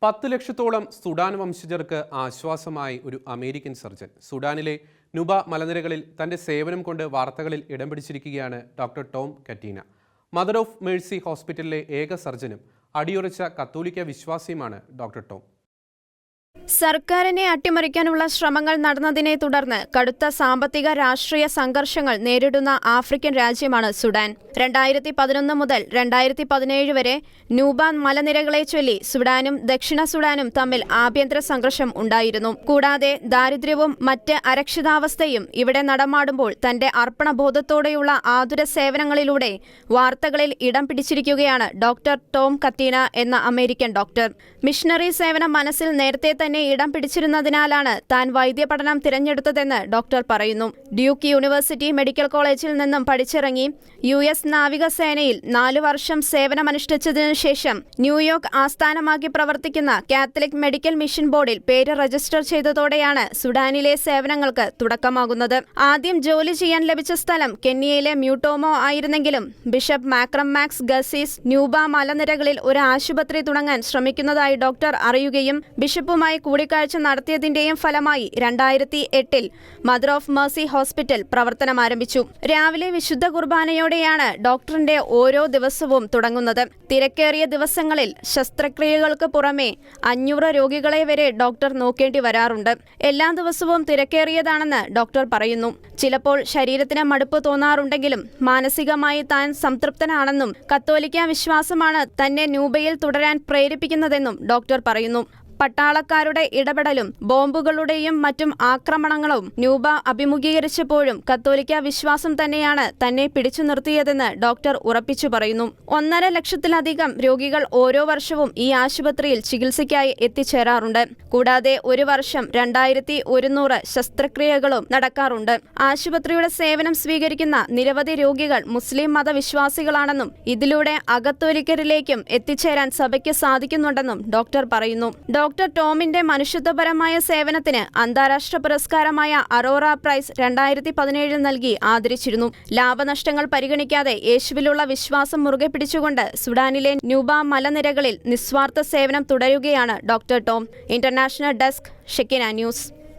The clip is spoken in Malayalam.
10 ലക്ഷത്തോളം സുഡാൻ വംശജർക്ക് ആശ്വാസമായി ഒരു അമേരിക്കൻ സർജൻ. സുഡാനിലെ നുബ മലനിരകളിൽ തന്റെ സേവനം കൊണ്ട് വാർത്തകളിൽ ഇടം പിടിച്ചിരിക്കുകയാണ് doctor Tom Catena. Mother of Mercy ഹോസ്പിറ്റലിലെ ഏക സർജനും അടിയുറച്ച കത്തോലിക്ക വിശ്വാസിയുമാണ് ഡോക്ടർ ടോം. സർക്കാരിനെ അട്ടിമറിക്കാനുള്ള ശ്രമങ്ങൾ നടന്നതിനെ തുടർന്ന് കടുത്ത സാമ്പത്തിക രാഷ്ട്രീയ സംഘർഷങ്ങൾ നേരിടുന്ന ആഫ്രിക്കൻ രാജ്യമാണ് സുഡാൻ. 2011 മുതൽ 2017 വരെ നൂബ മലനിരകളെ ചൊല്ലി സുഡാനും ദക്ഷിണ സുഡാനും തമ്മിൽ ആഭ്യന്തര സംഘർഷം ഉണ്ടായിരുന്നു. കൂടാതെ ദാരിദ്ര്യവും മറ്റ് അരക്ഷിതാവസ്ഥയും ഇവിടെ നടമാടുമ്പോൾ തന്റെ അർപ്പണബോധത്തോടെയുള്ള ആതുര സേവനങ്ങളിലൂടെ വാർത്തകളിൽ ഇടം പിടിച്ചിരിക്കുകയാണ് ഡോക്ടർ ടോം കറ്റീന എന്ന അമേരിക്കൻ ഡോക്ടർ. മിഷണറി സേവനം മനസ്സിൽ നേരത്തെ തന്നെ ഇടം പിടിച്ചിരുന്നതിനാലാണ് താൻ വൈദ്യപഠനം തിരഞ്ഞെടുത്തതെന്ന് ഡോക്ടർ പറയുന്നു. ഡ്യൂക്ക് യൂണിവേഴ്സിറ്റി മെഡിക്കൽ കോളേജിൽ നിന്നും പഠിച്ചിറങ്ങി US നാവികസേനയിൽ 4 വർഷം സേവനമനുഷ്ഠിച്ചതിനു ശേഷം ന്യൂയോർക്ക് ആസ്ഥാനമാക്കി പ്രവർത്തിക്കുന്ന കാത്തലിക് മെഡിക്കൽ മിഷൻ ബോർഡിൽ പേര് രജിസ്റ്റർ ചെയ്തതോടെയാണ് സുഡാനിലെ സേവനങ്ങൾക്ക് തുടക്കമാകുന്നത്. ആദ്യം ജോലി ചെയ്യാൻ ലഭിച്ച സ്ഥലം കെന്യയിലെ മ്യൂട്ടോമോ ആയിരുന്നെങ്കിലും ബിഷപ്പ് മാക്രം മാക്സ് ഗസീസ് ന്യൂബ മലനിരകളിൽ ഒരു ആശുപത്രി തുടങ്ങാൻ ശ്രമിക്കുന്നതായി ഡോക്ടർ അറിയുകയും ബിഷപ്പുമായി കൂടിക്കാഴ്ച നടത്തിയതിന്റെയും ഫലമായി 2008 മദർ ഓഫ് മേഴ്സി ഹോസ്പിറ്റൽ പ്രവർത്തനം ആരംഭിച്ചു. രാവിലെ വിശുദ്ധ കുർബാനയോടെയാണ് ഡോക്ടറിന്റെ ഓരോ ദിവസവും തുടങ്ങുന്നത്. തിരക്കേറിയ ദിവസങ്ങളിൽ ശസ്ത്രക്രിയകൾക്ക് പുറമെ 500 രോഗികളെ വരെ ഡോക്ടർ നോക്കേണ്ടി വരാറുണ്ട്. എല്ലാ ദിവസവും തിരക്കേറിയതാണെന്ന് ഡോക്ടർ പറയുന്നു. ചിലപ്പോൾ ശരീരത്തിന് മടുപ്പ് തോന്നാറുണ്ടെങ്കിലും മാനസികമായി താൻ സംതൃപ്തനാണെന്നും കത്തോലിക്ക വിശ്വാസമാണ് തന്നെ ന്യൂബയിൽ തുടരാൻ പ്രേരിപ്പിക്കുന്നതെന്നും ഡോക്ടർ പറയുന്നു. പട്ടാളക്കാരുടെ ഇടപെടലും ബോംബുകളുടെയും മറ്റും ആക്രമണങ്ങളും ന്യൂബ അഭിമുഖീകരിച്ചപ്പോഴും കത്തോലിക്ക വിശ്വാസം തന്നെയാണ് തന്നെ പിടിച്ചു നിർത്തിയതെന്ന് ഡോക്ടർ ഉറപ്പിച്ചു പറയുന്നു. 1.5 ലക്ഷത്തിലധികം രോഗികൾ ഓരോ വർഷവും ഈ ആശുപത്രിയിൽ ചികിത്സയ്ക്കായി എത്തിച്ചേരാറുണ്ട്. കൂടാതെ ഒരു വർഷം 2100 ശസ്ത്രക്രിയകളും നടക്കാറുണ്ട്. ആശുപത്രിയുടെ സേവനം സ്വീകരിക്കുന്ന നിരവധി രോഗികൾ മുസ്ലിം മതവിശ്വാസികളാണെന്നും ഇതിലൂടെ അകത്തോലിക്കരിലേക്കും എത്തിച്ചേരാൻ സഭയ്ക്ക് സാധിക്കുന്നുണ്ടെന്നും ഡോക്ടർ പറയുന്നു. ഡോക്ടർ ടോമിന്റെ മനുഷ്യത്വപരമായ സേവനത്തിന് അന്താരാഷ്ട്ര പുരസ്കാരമായ അറോറ പ്രൈസ് 2017 നൽകി ആദരിച്ചിരുന്നു. ലാഭനഷ്ടങ്ങൾ പരിഗണിക്കാതെ യേശുവിലുള്ള വിശ്വാസം മുറുകെ പിടിച്ചുകൊണ്ട് സുഡാനിലെ ന്യൂബ മലനിരകളിൽ നിസ്വാർത്ഥ സേവനം തുടരുകയാണ് doctor Tom. International desk, Shekinah news.